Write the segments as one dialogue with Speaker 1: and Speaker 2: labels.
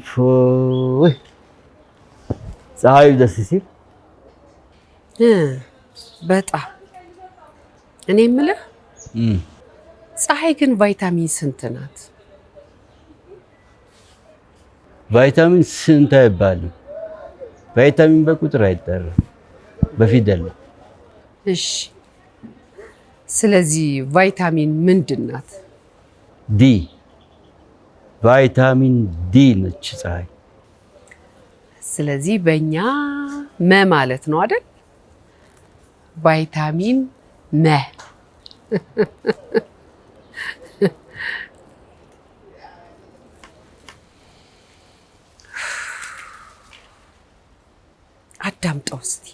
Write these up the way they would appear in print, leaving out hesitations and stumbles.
Speaker 1: ፎይ ፀሐዩ ደስ ሲል
Speaker 2: በጣም እኔ የምልህ ፀሐይ ግን ቫይታሚን ስንት ናት?
Speaker 1: ቫይታሚን ስንት አይባልም። ቫይታሚን በቁጥር አይጠራም፣ በፊደል ነው።
Speaker 2: እሺ፣ ስለዚህ ቫይታሚን ምንድን ናት?
Speaker 1: ዲ ቫይታሚን ዲ ነች ፀሐይ።
Speaker 2: ስለዚህ በእኛ መ ማለት ነው አይደል? ቫይታሚን መ። አዳምጠው እስቲ።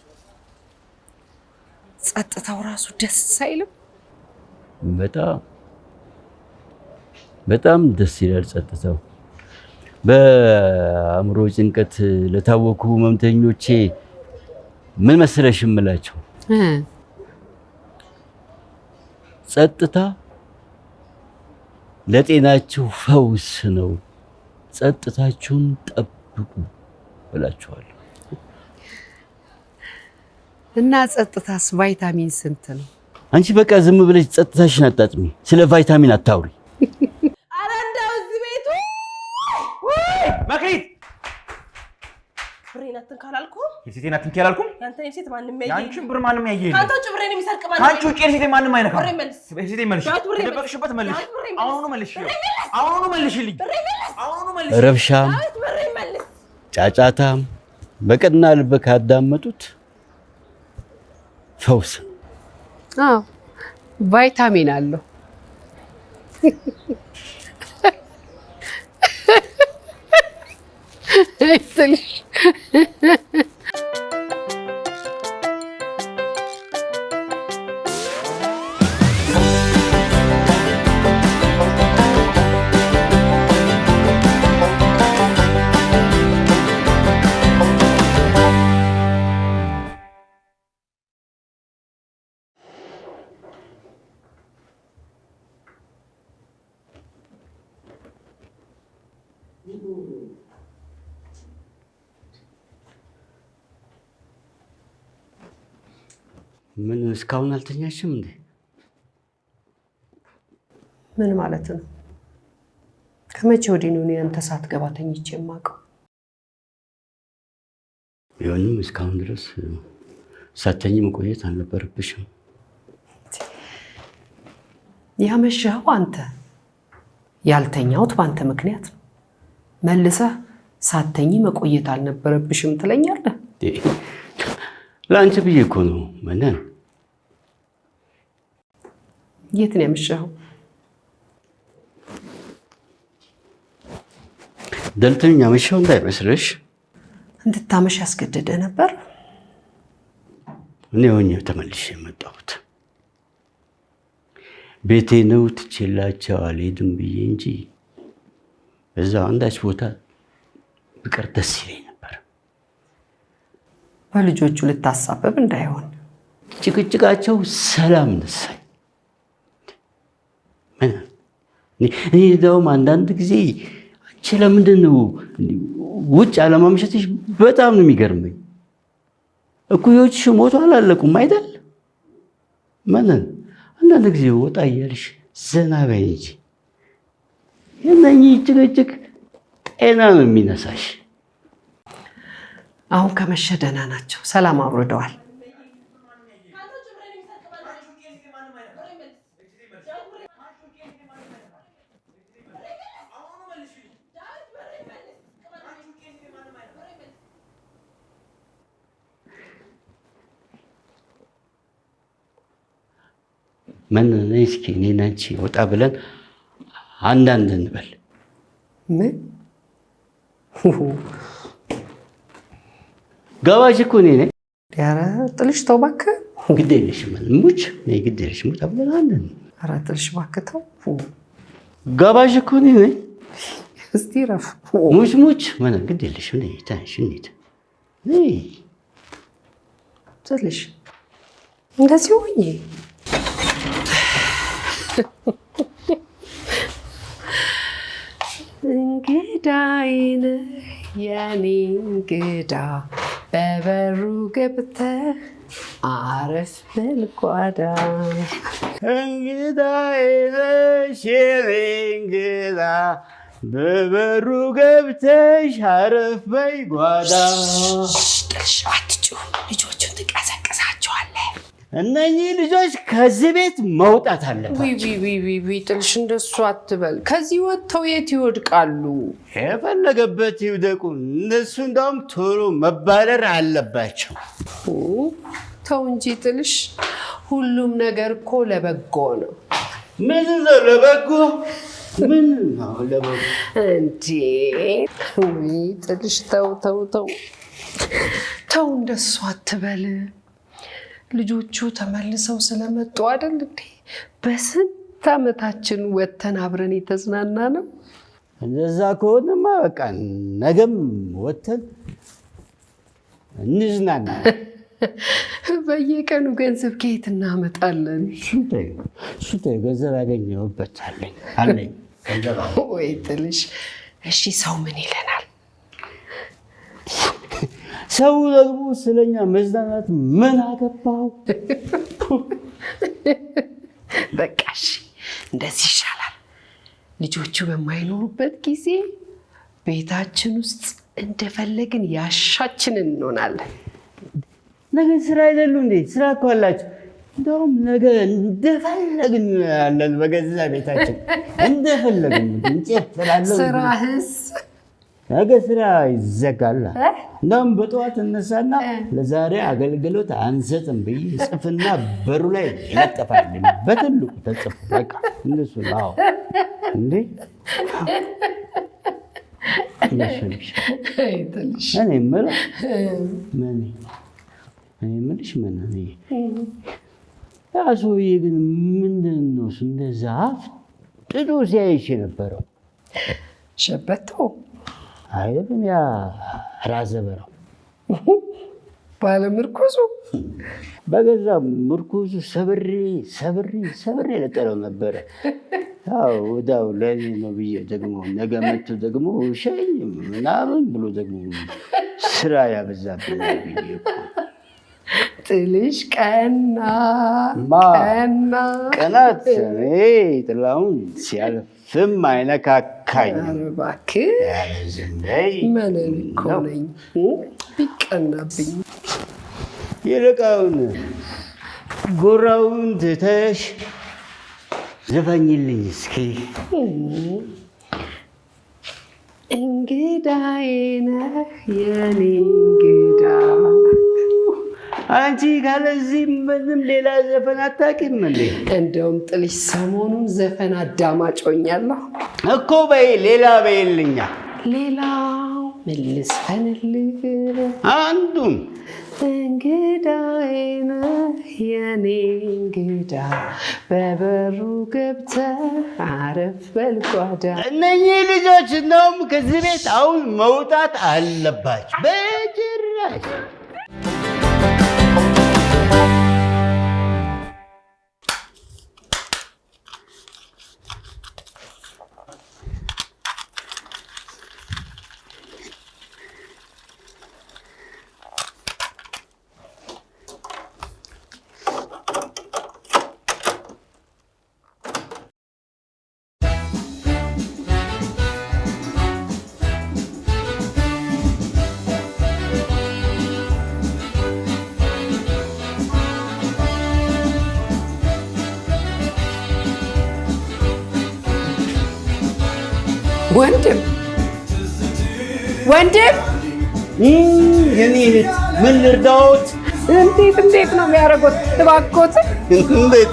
Speaker 2: ጸጥታው ራሱ ደስ አይልም?
Speaker 1: በጣም ደስ ይላል ጸጥታው። በአእምሮ ጭንቀት ለታወኩ ህመምተኞቼ ምን መሰለሽ እምላቸው፣ ጸጥታ ለጤናችሁ ፈውስ ነው፣ ጸጥታችሁን ጠብቁ እላችኋለሁ።
Speaker 2: እና ጸጥታስ ቫይታሚን ስንት ነው?
Speaker 1: አንቺ በቃ ዝም ብለሽ ጸጥታሽን አጣጥሚ፣ ስለ ቫይታሚን አታውሪ።
Speaker 3: አረ እንደው እዚህ ቤቱ
Speaker 4: መክሊት
Speaker 3: ብሬን አትንካ አላልኩም?
Speaker 4: የሴቴን አትንኪ አላልኩም?
Speaker 3: ያንተን የሴት ማንም ያየ
Speaker 4: ያንቺን ብር ማንም ያየ የለም።
Speaker 3: ካንተ ውጭ ብሬን የሚሰርቅ ማንም
Speaker 4: ካንቺ ውጭ የሴቴን ማንም አይነካም።
Speaker 3: ብሬን መልስ፣
Speaker 4: የሴቴን መልሽ፣ የደበቅሽበት መልሽ፣ አሁኑኑ መልሽ፣ አሁኑኑ መልሽልኝ፣ አሁኑኑ መልሽ።
Speaker 1: ረብሻም
Speaker 3: ብሬን መልስ፣
Speaker 1: ጫጫታም በቀና ልብ ካዳመጡት ፈውስ።
Speaker 2: አዎ ቫይታሚን አለው። ትልሽ
Speaker 1: ምን እስካሁን አልተኛሽም እንዴ?
Speaker 2: ምን ማለት ነው? ከመቼ ወዲህ ነው አንተ ሳትገባ ተኝቼ የማውቀው?
Speaker 1: ቢሆንም እስካሁን ድረስ ሳትተኝ መቆየት አልነበረብሽም።
Speaker 2: ያመሸኸው አንተ፣ ያልተኛሁት በአንተ ምክንያት ነው። መልሰህ ሳትተኝ መቆየት አልነበረብሽም ትለኛለህ?
Speaker 1: ለአንቺ ብዬ እኮ ነው። መነን
Speaker 2: የት ነው ያመሸኸው?
Speaker 1: ደልቶኝ ያመሸው እንዳይመስልሽ።
Speaker 2: እንድታመሽ ያስገደደ ነበር?
Speaker 1: እኔ ሆኜ ተመልሼ የመጣሁት ቤቴ ነው ትቼላቸው አልሄድም ብዬ እንጂ እዛ አንዳች ቦታ ብቀር ደስ ይለኝ ነበር።
Speaker 2: በልጆቹ ልታሳበብ እንዳይሆን።
Speaker 1: ጭቅጭቃቸው ሰላም ነሳኝ። እኔ እንደውም አንዳንድ ጊዜ አንቺ ለምንድን ነው ውጭ አለማምሸትሽ በጣም ነው የሚገርመኝ። እኩዮችሽ ሞቱ አላለቁም አይደል? አንዳንድ ጊዜ ወጣ እያልሽ ዘና በይ እንጂ የእነኚህ ጭቅጭቅ ጤና ነው የሚነሳሽ።
Speaker 2: አሁን ከመሸ ደህና ናቸው፣ ሰላም አውርደዋል።
Speaker 1: እስኪ እኔና አንቺ ወጣ ብለን አንዳንድ እንበል።
Speaker 2: ምን
Speaker 1: ጋባዥ እኮ እኔ ነኝ።
Speaker 2: ኧረ ጥልሽ ተው እባክህ።
Speaker 1: ግድ የለሽም ሙች ነይ፣ ግድ የለሽም ወጣ ብለን አንዳንድ።
Speaker 2: ኧረ ጥልሽ እባክህ ተው።
Speaker 1: ጋባዥ እኮ እኔ ነኝ።
Speaker 2: እስቲ ረፍ
Speaker 1: ሙች ግድ የለሽም ነይ፣ ታንሽ እንሂድ። ነይ
Speaker 2: ጥልሽ እንደዚህ ሆኜ እንግዳዬ ነህ የኔ እንግዳ በበሩ ገብተህ አረፍ በል ጓዳ።
Speaker 1: እንግዳዬ ነሽ የኔ እንግዳ በበሩ ገብተሽ አረፍ በይ ጓዳ።
Speaker 2: ጥልሽ አትጩህ፣ ልጆቹን ትቀሰቅሳቸዋለህ።
Speaker 1: እነኚህ ልጆች ከዚህ ቤት መውጣት አለባቸው።
Speaker 2: ጥልሽ እንደሱ አትበል። ከዚህ ወጥተው የት ይወድቃሉ?
Speaker 1: የፈለገበት ይውደቁ። እነሱ እንዳውም ቶሎ መባረር አለባቸው።
Speaker 2: ተው እንጂ ጥልሽ፣ ሁሉም ነገር እኮ ለበጎ ነው።
Speaker 1: ምን ነው ለበጎ? ምን ነው ለበጎ
Speaker 2: እንዴ? ጥልሽ ተው ተው ተው ተው፣ እንደሱ አትበል። ልጆቹ ተመልሰው ስለመጡ አይደል እንዴ በስንት ዓመታችን ወተን አብረን የተዝናና ነው።
Speaker 1: እንደዛ ከሆነማ በቃ ነገም ወተን እንዝናና።
Speaker 2: በየቀኑ ገንዘብ ከየት እናመጣለን?
Speaker 1: እሱ ገንዘብ ያገኘሁበት አለኝ ገንዘብ
Speaker 2: ወይ ጥልሽ። እሺ ሰው ምን ይለናል?
Speaker 1: ሰው ደግሞ ስለኛ መዝናናት ምን አገባው?
Speaker 2: በቃ እሺ እንደዚህ ይሻላል። ልጆቹ በማይኖሩበት ጊዜ ቤታችን ውስጥ እንደፈለግን ያሻችንን እንሆናለን።
Speaker 1: ነገ ስራ አይደሉ እንዴ? ስራ እኮ አላቸው። እንደውም ነገ እንደፈለግን ያለን በገዛ ቤታችን እንደፈለግን እንጨፍራለን።
Speaker 2: ስራህስ?
Speaker 1: ነገ ስራ ይዘጋል። እንደውም በጠዋት እነሳና ለዛሬ አገልግሎት አንሰጥም ብዬ ጽፍና በሩ ላይ ይለጠፋል። በትልቁ ተጽፎ በቃ እንደሱ ነው እንዴ? እኔ የምልሽ ምን ያ ሰውዬ ግን ምንድን ነው እንደዛ አፍጥጦ ሲያይሽ የነበረው?
Speaker 2: ሸበቶ
Speaker 1: አይደለም፣ ያ ራሰ በራው
Speaker 2: ባለምርኩዙ
Speaker 1: በገዛ ምርኩዙ ሰብሬ ለጠለው ነበረ። ያው ወዳው ለኔ ነው ብዬ ደግሞ ነገ መጥቶ ደግሞ ሸኝ ምናምን ብሎ ደግሞ ስራ ያበዛብኛል ብዬ እኮ።
Speaker 2: ጥልሽ
Speaker 1: ቀናት ጥላሁን ሲያልፍም አይነካካኝ።
Speaker 2: እባክህ መነን እኮ ነኝ ቢቀናብኝ።
Speaker 1: ይልቃውን ጎራውን ትተሽ ዘፈኝልኝ እስኪ።
Speaker 2: እንግዳዬ ነህ የኔ እንግዳ።
Speaker 1: አንቺ ካለዚህ ምንም ሌላ ዘፈን አታውቂም እንዴ?
Speaker 2: እንደውም ጥልሽ ሰሞኑን ዘፈን አዳማጭ ሆኛለሁ
Speaker 1: እኮ። በይ ሌላ በይልኛ።
Speaker 2: ሌላው ምን ልስፈንልህ?
Speaker 1: አንዱን
Speaker 2: እንግዳዬ ነህ የኔ እንግዳ በበሩ ገብተህ አረፍ በል ጓዳ።
Speaker 1: እነኚህ ልጆች እንደውም ከዚህ ቤት አሁን መውጣት አለባቸው። በጭራሽ
Speaker 2: ወንድም
Speaker 1: የኔ እህት ምን ልርዳዎት?
Speaker 2: እንዴት ነው የሚያደርጉት? እባክዎት።
Speaker 1: እንዴት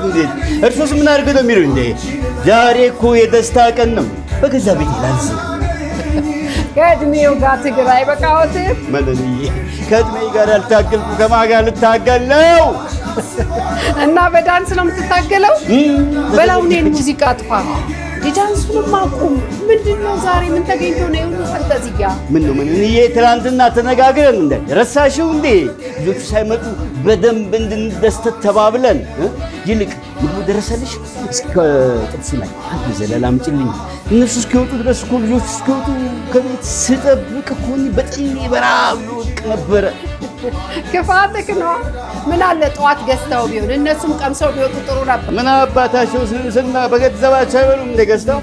Speaker 1: እርሶስ ምን አድርገው ነው የሚሉኝ? ዛሬ እኮ የደስታ ቀን ነው። በገዛ ቤት ላንስ።
Speaker 2: ከእድሜው ጋር ትግል አይበቃዎትም?
Speaker 1: መለልዬ፣ ከእድሜ ጋር ያልታገልኩ ከማን ጋር ልታገል ነው?
Speaker 2: እና በዳንስ ነው የምትታገለው? በላው እኔን ሙዚቃ አጥፋ። ዳንሱንም አቁም። ምንድነው ዛሬ ምን ተገኝቶ ነው የሁሉ ፈንጠዝያ?
Speaker 1: ምን እንዬ ትናንትና ተነጋግረን እንደ ረሳሽው እንዴ? ልጆቹ ሳይመጡ በደንብ እንድንደሰት ተባብለን ይልቅ ምግቡ ደረሰልሽ? እስከ ጥብሱ ላይ አንድ ዘለላ አምጪልኝ። እነሱ እስኪወጡ ድረስ እኮ ልጆቹ እስኪወጡ ከቤት ስጠብቅ እኮ በጥኔ በረሃብ ልወድቅ ነበረ።
Speaker 2: ክፋትህ ነው። ምን አለ ጠዋት ገዝተው ቢሆን እነሱም ቀምሰው ቢወጡ ጥሩ ነበር።
Speaker 1: ምን አባታቸው ስና በገንዘባቸው አይበሉም እንደ ገዝተው?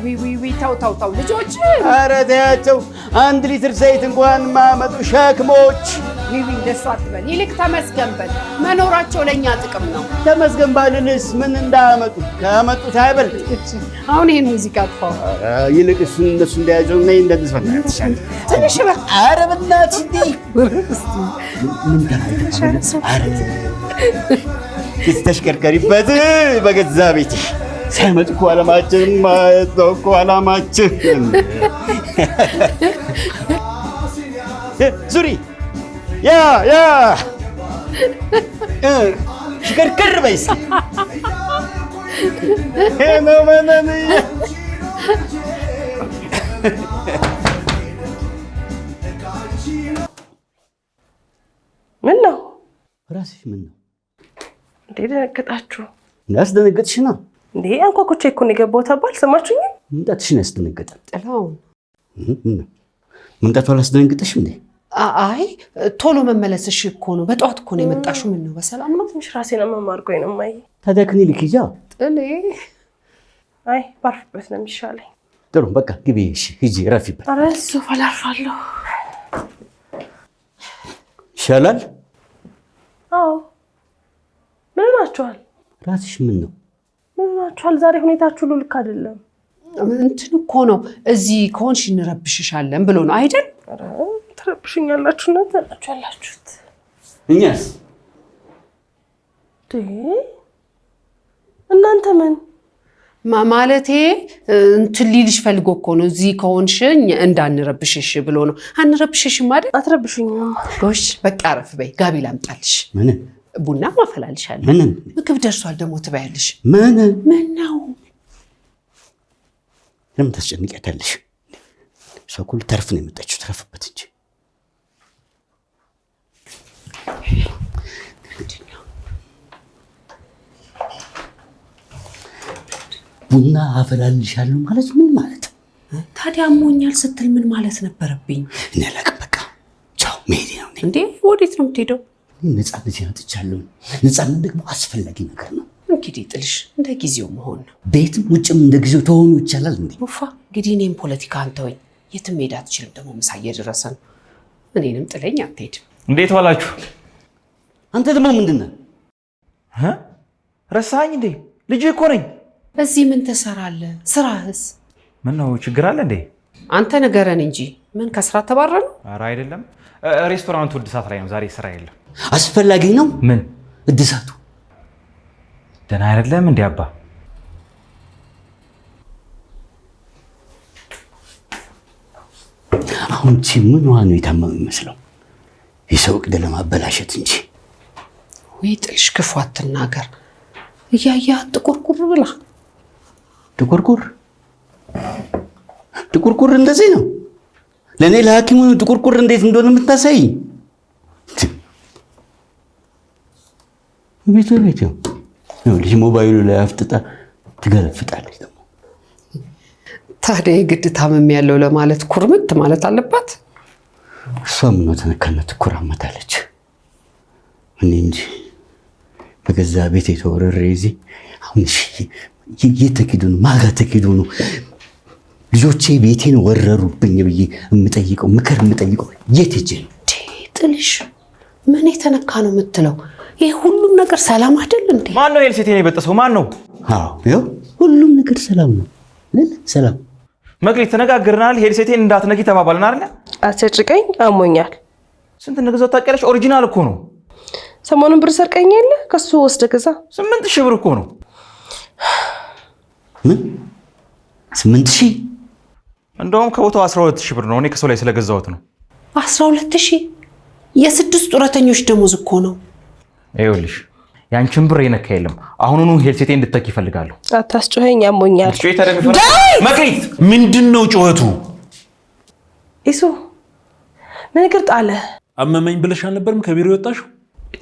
Speaker 2: ተው ልጆች፣
Speaker 1: ኧረ ተያቸው። 1 ሊትር ዘይት እንኳን ማመጡ ሸክሞች።
Speaker 2: እንደሱ አትበል። ይልቅ ተመስገን በል። መኖራቸው ለእኛ ጥቅም ነው።
Speaker 1: ተመስገን ባልንስ ምን እንዳመጡ ካመጡት አይበልጥ።
Speaker 2: አሁን ይህን ሙዚቃ አጥፋው።
Speaker 1: ይልቅ እነሱ እንደያዘው እና እንደዚህ
Speaker 2: ትንሽ በል።
Speaker 1: ኧረ በእናትሽ እንዴ ምን ተሽከርከሪበት በገዛ ቤትሽ። ሳይመጡ እኮ ዓላማችን ማየት ነው እኮ ዓላማችን። ዙሪ ያ ሽከርከር በይ እስኪ።
Speaker 3: ምን ነው
Speaker 1: ራስሽ ምን ነው
Speaker 3: እንዴ? ደነገጣችሁ?
Speaker 1: ያስደነገጥሽ ነው
Speaker 3: እንዴ? አንኳኩቼ እኮ ነው የገባሁት። አባል ሰማችሁኝ?
Speaker 1: መምጣትሽ ነው ያስደነገጠን።
Speaker 2: ጥላውን
Speaker 1: መምጣቱ አላስደነገጠሽም እንዴ?
Speaker 2: አይ ቶሎ መመለስሽ እኮ ነው። በጠዋት እኮ ነው የመጣሽው። ምን ነው በሰላም ነው?
Speaker 3: ትንሽ ራሴን አመማርቆኝ ነው ማይ።
Speaker 1: ታዲያ ከኔ ልክጃ
Speaker 2: ጥሌ።
Speaker 3: አይ ባርፍበት ነው የሚሻለኝ።
Speaker 1: ጥሩ በቃ ግቢ። እሺ ሂጂ ረፊበት።
Speaker 3: ኧረ እሱ ፈላርፋለሁ።
Speaker 1: ይሻላል።
Speaker 3: አዎ ምን ናችኋል?
Speaker 1: ራስሽ ምን ነው?
Speaker 3: ምን ናችኋል? ዛሬ ሁኔታችሁ ሁሉ ልክ አይደለም።
Speaker 2: እንትን እኮ ነው እዚህ ከሆንሽ እንረብሽሻለን ብሎ ነው አይደል?
Speaker 3: ኧረ ትረብሽኛላችሁ እናንተ ናችሁ ያላችሁት።
Speaker 1: እኛስ
Speaker 3: እናንተ ምን
Speaker 2: ማለቴ እንትን ሊልሽ ፈልጎ እኮ ነው እዚህ ከሆንሽ እንዳንረብሽሽ ብሎ ነው። አንረብሽሽም አይደል?
Speaker 3: አትረብሽኝም።
Speaker 2: ጎሽ በቃ አረፍ በይ። ጋቢ ላምጣልሽ።
Speaker 1: ምን
Speaker 2: ቡና ማፈላልሻለሁ።
Speaker 1: ምን
Speaker 2: ምግብ ደርሷል ደግሞ ትበያለሽ።
Speaker 1: ምን
Speaker 2: ነው
Speaker 1: ለምን ታስጨንቂያታለሽ? እሷ እኮ ልታርፍ ነው የመጣችው። ትረፍበት እንጂ ቡና አፈላልሻለሁ ማለት ምን ማለት?
Speaker 2: ታዲያ አሞኛል ስትል ምን ማለት ነበረብኝ?
Speaker 1: እኔ አላውቅም። በቃ ቻው፣ መሄዴ ነው።
Speaker 2: እንዴ ወዴት ነው የምትሄደው?
Speaker 1: ነፃነት ያጥቻለሁ። ነፃነት ደግሞ አስፈላጊ ነገር ነው።
Speaker 2: እንግዲህ ጥልሽ እንደ ጊዜው መሆን ነው።
Speaker 1: ቤትም ውጭም እንደ ጊዜው ተሆኑ ይቻላል እንዴ?
Speaker 2: ውፋ እንግዲህ እኔም ፖለቲካ አንተወኝ። የትም ሄድ አትችልም። ደግሞ ምሳ እየደረሰ ነው። እኔንም ጥለኝ አትሄድም።
Speaker 4: እንዴት ዋላችሁ?
Speaker 1: አንተ ደግሞ ምንድን ነህ?
Speaker 4: ረሳኸኝ እንዴ? ልጅ እኮ ነኝ።
Speaker 2: እዚህ ምን ትሰራለህ? ስራህስ?
Speaker 4: ምን ነው ችግር አለ እንዴ?
Speaker 2: አንተ ንገረን እንጂ ምን ከስራ ተባረረ ነው?
Speaker 4: ኧረ አይደለም፣ ሬስቶራንቱ እድሳት ላይ ነው። ዛሬ ስራ የለም።
Speaker 1: አስፈላጊ ነው።
Speaker 4: ምን
Speaker 1: እድሳቱ?
Speaker 4: ደህና አይደለም እንዴ አባ?
Speaker 1: አሁን ምን ነው የታመመ ይመስለው? የሰው ዕቅድ ለማበላሸት እንጂ።
Speaker 2: ወይ ጥልሽ ክፉ አትናገር። እያያት ጥቁርቁር ብላ።
Speaker 1: ጥቁርቁር እንደዚህ ነው? ለእኔ ለሐኪሙ ጥቁርቁር እንዴት እንደሆነ የምታሳይ? ቤት ልጅ ሞባይሉ ላይ አፍጥጣ ትገለፍጣለች። ደግሞ
Speaker 2: ታዲያ የግድ ታመም ያለው ለማለት ኩርምት ማለት አለባት?
Speaker 1: እሷ ምነው ተነካነት ኩራመታለች። እኔ እንጂ በገዛ ቤት የተወረረ እዚህ አሁን የተኪዱ ነው ማጋ ተኪዱ ነው። ልጆቼ ቤቴን ወረሩብኝ ብዬ የምጠይቀው ምክር የምጠይቀው የት ሄጄ ነው?
Speaker 2: ጥልሽ ምን የተነካ ነው የምትለው? ይሄ ሁሉም ነገር ሰላም አይደል እንዴ?
Speaker 4: ማን ነው ኤልሴቴን የበጠሰው? ማን ነው?
Speaker 1: አዎ ይኸው ሁሉም ነገር ሰላም ነው። ሰላም
Speaker 4: መክሊት ተነጋግረናል። ሄድሴቴን እንዳትነኪ ተባባልን አይደል?
Speaker 3: አትጨጭቀኝ፣ አሞኛል።
Speaker 4: ስንት እንደገዛው ታውቂያለሽ? ኦሪጂናል እኮ ነው።
Speaker 3: ሰሞኑን ብር ሰርቀኝ የለ ከሱ ወስደህ ግዛ።
Speaker 4: 8000 ብር እኮ ነው።
Speaker 1: ምን 8000?
Speaker 4: እንደውም ከቦታው 12000 ብር ነው። እኔ ከሰው ላይ ስለገዛሁት ነው።
Speaker 2: 12000? የስድስት ጡረተኞች ደሞዝ እኮ ነው።
Speaker 4: ይኸውልሽ ያንቺን ብር የነካ የለም። አሁኑኑ ሄልሴቴ እንድትተኪ ይፈልጋሉ።
Speaker 3: አታስጮኸኝ፣ ያሞኛል።
Speaker 4: መክሊት ምንድነው ጩኸቱ?
Speaker 3: ኢሱ ምን እግር ጣለ?
Speaker 5: አመመኝ ብለሽ አልነበርም ከቢሮ የወጣሽው?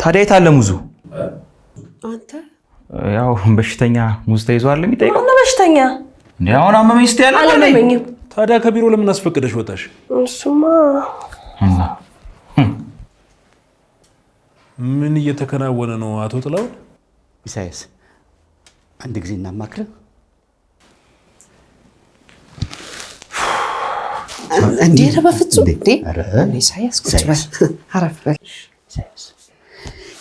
Speaker 4: ታዲያ የት አለ ሙዙ?
Speaker 2: አንተ
Speaker 4: ያው በሽተኛ ሙዝ ተይዟል የሚጠይቀው
Speaker 3: እና በሽተኛ
Speaker 4: እንዴ? አሁን አመመኝ ስትይ ያለ
Speaker 3: አላመመኝም።
Speaker 5: ታዲያ ከቢሮ ለምን አስፈቅደሽ ወጣሽ?
Speaker 3: እሱማ
Speaker 5: ምን እየተከናወነ ነው አቶ ጥላውን?
Speaker 1: ኢሳያስ አንድ ጊዜ እናማክረን።
Speaker 2: እንዴ በፍጹም እንዴ ኢሳያስ ቁጭ በል አረፍ በል።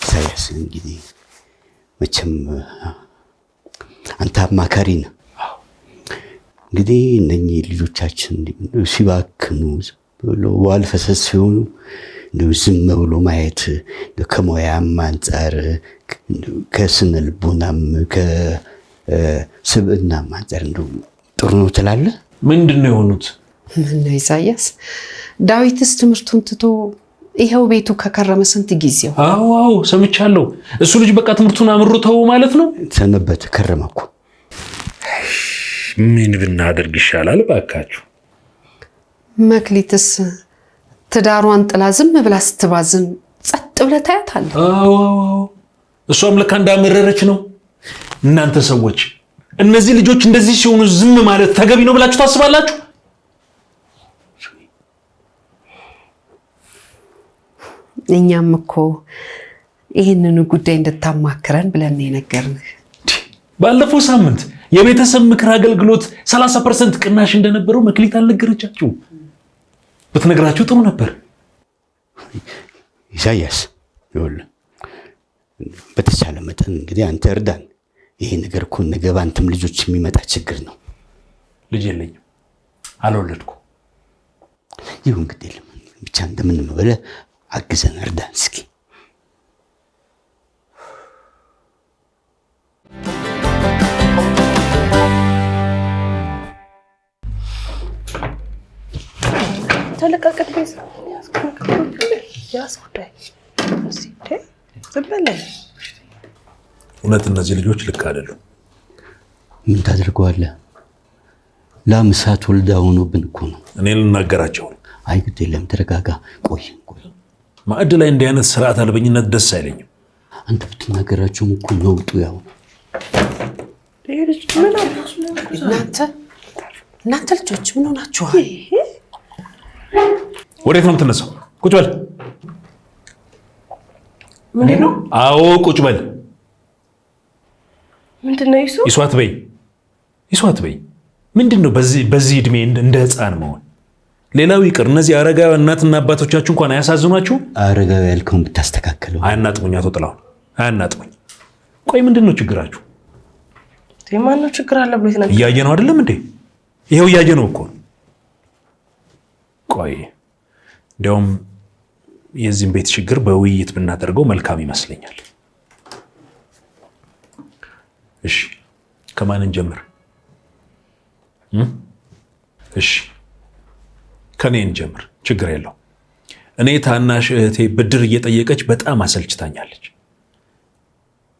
Speaker 1: ኢሳያስ እንግዲህ መቼም አንተ አማካሪ ነህ። እንግዲህ እነኚህ ልጆቻችን ሲባክኑ ብሎ ዋልፈሰስ ሲሆኑ ዝም ብሎ ማየት ከሙያም አንጻር ከስነ ልቦናም ከስብዕናም አንጻር እንደው ጥሩ ነው ትላለህ?
Speaker 5: ምንድን ነው የሆኑት?
Speaker 2: ምን ኢሳያስ ዳዊትስ ትምህርቱን ትቶ ይሄው ቤቱ ከከረመ ስንት ጊዜው?
Speaker 5: አዎ ሰምቻለሁ። እሱ ልጅ በቃ ትምህርቱን አምሮ ተው ማለት ነው።
Speaker 1: ሰነበት ከረመ እኮ።
Speaker 5: ምን ብናደርግ ይሻላል ባካችሁ?
Speaker 2: መክሊትስ ትዳሯን ጥላ ዝም ብላ ስትባዝን ጸጥ ብለህ ታያታለህ?
Speaker 5: አዎ እሷም ለካ እንዳመረረች ነው። እናንተ ሰዎች እነዚህ ልጆች እንደዚህ ሲሆኑ ዝም ማለት ተገቢ ነው ብላችሁ ታስባላችሁ?
Speaker 2: እኛም እኮ ይህንን ጉዳይ እንድታማክረን ብለን የነገርንህ።
Speaker 5: ባለፈው ሳምንት የቤተሰብ ምክር አገልግሎት 30% ቅናሽ እንደነበረው መክሊት አልነገረቻችሁ? ብትነግራችሁ ጥሩ ነበር።
Speaker 1: ኢሳያስ ይኸውልህ በተቻለ መጠን እንግዲህ አንተ እርዳን። ይሄ ነገር እኮ ነገ በአንተም ልጆች የሚመጣ ችግር ነው።
Speaker 5: ልጅ የለኝም፣ አልወለድኩም።
Speaker 1: ይሁን እንግዲህ ብቻ እንደምንም ብለህ አግዘን እርዳን እስኪ።
Speaker 3: ተለቀቀት ቤዛ ያስኩዳይ ዝም በለኝ።
Speaker 5: እውነት እነዚህ ልጆች ልክ አይደሉም።
Speaker 1: ምን ታደርገዋለህ? ላም እሳት ወልዳ ሆኖብን እኮ ነው።
Speaker 5: እኔ ልናገራቸው።
Speaker 1: አይ ግድ የለም ተረጋጋ። ቆይ
Speaker 5: ማዕድ ላይ እንዲህ አይነት ስርዓት አልበኝነት ደስ አይለኝም።
Speaker 1: አንተ ብትናገራቸውም እኮ ነውጡ ያው
Speaker 2: እናንተ ልጆች ምን ሆናችኋል?
Speaker 5: ወዴት ነው የምትነሳው? ቁጭ በል።
Speaker 3: ምንድን ነው?
Speaker 5: አዎ ቁጭ በል።
Speaker 3: ምንድን ነው ይሱ?
Speaker 5: ይሷት በይ። ምንድን ነው በዚህ እድሜ እንደ ህፃን መሆን? ሌላው ይቅር እነዚህ አረጋዊ እናትና አባቶቻችሁ እንኳን አያሳዝኗችሁ?
Speaker 1: አረጋዊ ያልከውን ብታስተካክለው።
Speaker 5: አያናጥሙኝ አቶ ጥላሁን አያናጥሙኝ። ቆይ ምንድን ነው ችግራችሁ?
Speaker 3: ማን ነው ችግር አለ ብሎ ይተናገር?
Speaker 5: እያየ ነው አይደለም እንዴ? ይሄው እያየ ነው እኮ። ቆይ እንዲያውም የዚህን ቤት ችግር በውይይት ብናደርገው መልካም ይመስለኛል። እሺ ከማን እንጀምር? እሺ ከኔ እንጀምር። ችግር የለው። እኔ ታናሽ እህቴ ብድር እየጠየቀች በጣም አሰልችታኛለች።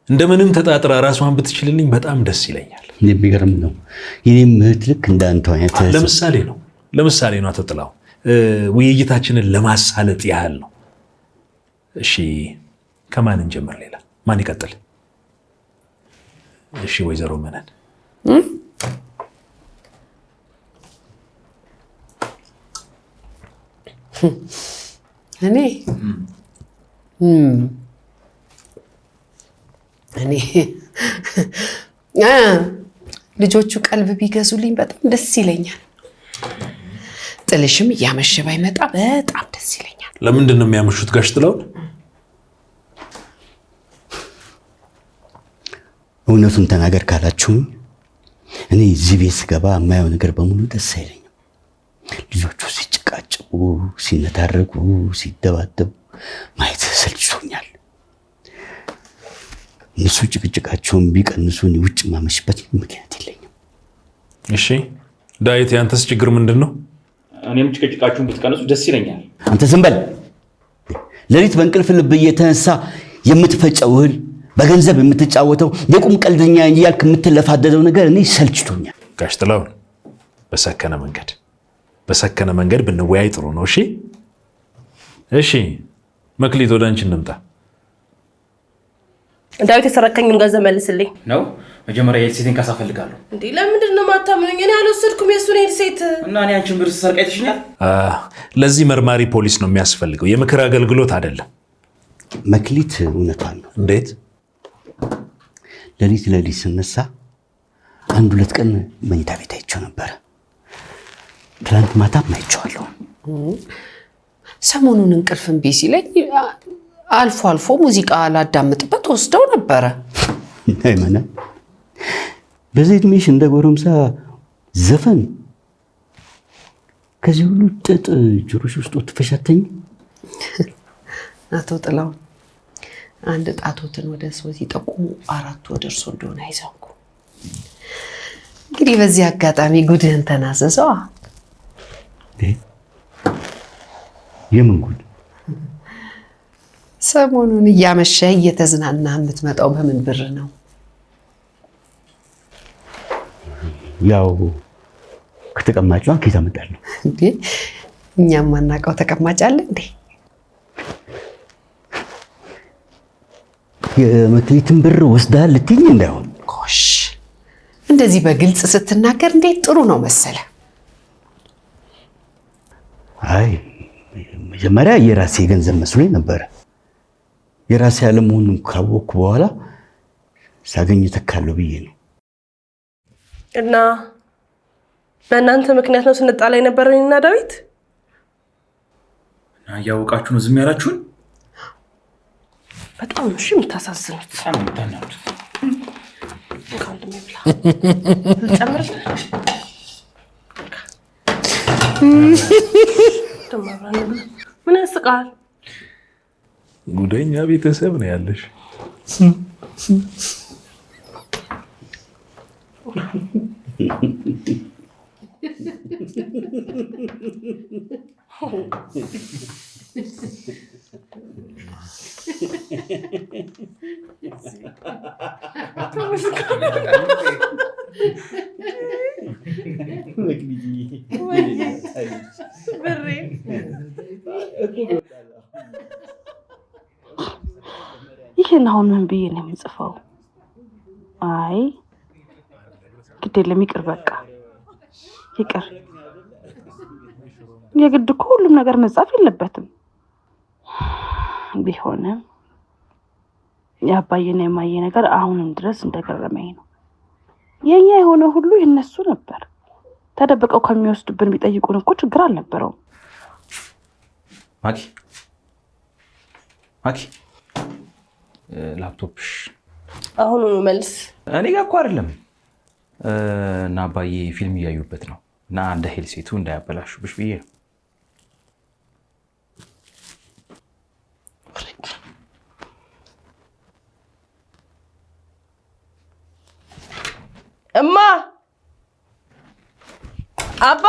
Speaker 5: እንደምንም ተጣጥራ ራሷን ብትችልልኝ በጣም ደስ ይለኛል።
Speaker 1: የሚገርም ነው። የኔም እህት ልክ እንዳንተ አይነት
Speaker 5: ለምሳሌ ነው አቶ ጥላው፣ ውይይታችንን ለማሳለጥ ያህል ነው። እሺ ከማን እንጀምር? ሌላ ማን ይቀጥል? እሺ ወይዘሮ መነን።
Speaker 2: እኔ ልጆቹ ቀልብ ቢገዙልኝ በጣም ደስ ይለኛል። ጥልሽም እያመሸ ባይመጣ በጣም ደስ ይለኛል።
Speaker 5: ለምንድን ነው የሚያመሹት ጋሽ ጥላውን?
Speaker 1: እውነቱን ተናገር ካላችሁኝ እኔ እዚህ ቤት ስገባ የማየው ነገር በሙሉ ደስ አይለኝም። ልጆቹ ሲጨቃጨቁ፣ ሲነታረቁ፣ ሲደባደቡ ማየት ሰልችቶኛል። እነሱ ጭቅጭቃቸውን ቢቀንሱ እኔ ውጭ ማመሽበት ምክንያት የለኝም።
Speaker 5: እሺ ዳዊት፣ ያንተስ ችግር ምንድን ነው?
Speaker 4: እኔም ጭቅጭቃችሁን ብትቀንሱ ደስ ይለኛል።
Speaker 1: አንተ ዝም በል። ሌሊት በእንቅልፍ ልብ እየተነሳ የምትፈጨው እህል በገንዘብ የምትጫወተው የቁም ቀልደኛ እያልክ የምትለፋደደው ነገር እኔ ሰልችቶኛል።
Speaker 5: ጋሽ ጥላሁን በሰከነ መንገድ ብንወያይ ጥሩ ነው። እሺ መክሊት ወደ አንቺ እንምጣ።
Speaker 3: ዳዊት የሰረከኝን ገንዘብ መልስልኝ
Speaker 4: ነው። መጀመሪያ የሄድሴትን ካሳ ፈልጋለሁ።
Speaker 3: እንዴ ለምንድን ነው የማታምኑኝ? እኔ አልወሰድኩም የእሱን ሄድሴት
Speaker 4: እና እኔ አንቺን ብር ሰርቃ አይተሽኛል።
Speaker 5: ለዚህ መርማሪ ፖሊስ ነው የሚያስፈልገው፣ የምክር አገልግሎት አይደለም።
Speaker 1: መክሊት እውነቷን ነው።
Speaker 5: እንዴት?
Speaker 1: ሌሊት ስነሳ 1-2 ቀን መኝታ ቤት አይቼው ነበረ። ትላንት ማታም አይቼዋለሁ።
Speaker 2: ሰሞኑን እንቅልፍ እምቢ ሲለኝ አልፎ አልፎ ሙዚቃ ላዳምጥበት ወስደው ነበረ።
Speaker 1: አይመና በዚህ እድሜሽ እንደ ጎረምሳ ዘፈን ከዚህ ሁሉ ጥጥ ጆሮሽ ውስጥ ትፈሻተኝ።
Speaker 2: አቶ ጥላሁን አንድ ጣቶትን ወደ ሰው ሲጠቁሙ 4 ወደ እርሱ እንደሆነ አይዘንጉ። እንግዲህ በዚህ አጋጣሚ ጉድህን ተናዘዘዋ።
Speaker 1: የምን ጉድ?
Speaker 2: ሰሞኑን እያመሸ እየተዝናና የምትመጣው በምን ብር ነው?
Speaker 1: ያው ከተቀማጯ ከዛ መጣለሁ
Speaker 2: እንዴ እኛም ማናውቀው ተቀማጭ አለ እንዴ?
Speaker 1: የመክሊትን ብር ወስደሃል ልትይኝ እንዳይሆን።
Speaker 2: ጎሽ እንደዚህ በግልጽ ስትናገር እንዴት ጥሩ ነው መሰለ።
Speaker 1: አይ መጀመሪያ የራሴ ገንዘብ መስሎኝ ነበረ። የራሴ ያለመሆኑን ካወቅኩ በኋላ ሳገኝ ተካለው ብዬ ነው።
Speaker 3: እና በእናንተ ምክንያት ነው ስንጣላ የነበረን እና ዳዊት።
Speaker 4: እና እያወቃችሁ ነው ዝም ያላችሁን?
Speaker 3: በጣም ነው የምታሳዝኑት። ምን ያስቃል?
Speaker 5: ጉደኛ ቤተሰብ ነው ያለሽ።
Speaker 3: ይህን አሁን ምን ብዬ ነው የምጽፈው? አይ ግድ የለም ይቅር፣ በቃ ይቅር። የግድ እኮ ሁሉም ነገር መጻፍ የለበትም። ቢሆንም የአባዬና የማዬ ነገር አሁንም ድረስ እንደገረመኝ ነው። የኛ የሆነ ሁሉ የነሱ ነበር። ተደብቀው ከሚወስዱብን ቢጠይቁን እኮ ችግር አልነበረውም።
Speaker 4: ማኪ ላፕቶፕሽ
Speaker 3: አሁኑኑ መልስ።
Speaker 4: እኔ ጋር እኮ አይደለም እና አባዬ ፊልም እያዩበት ነው እና እንደ ሄልሴቱ እንዳያበላሹብሽ ብዬ ነው።
Speaker 3: እማ አባ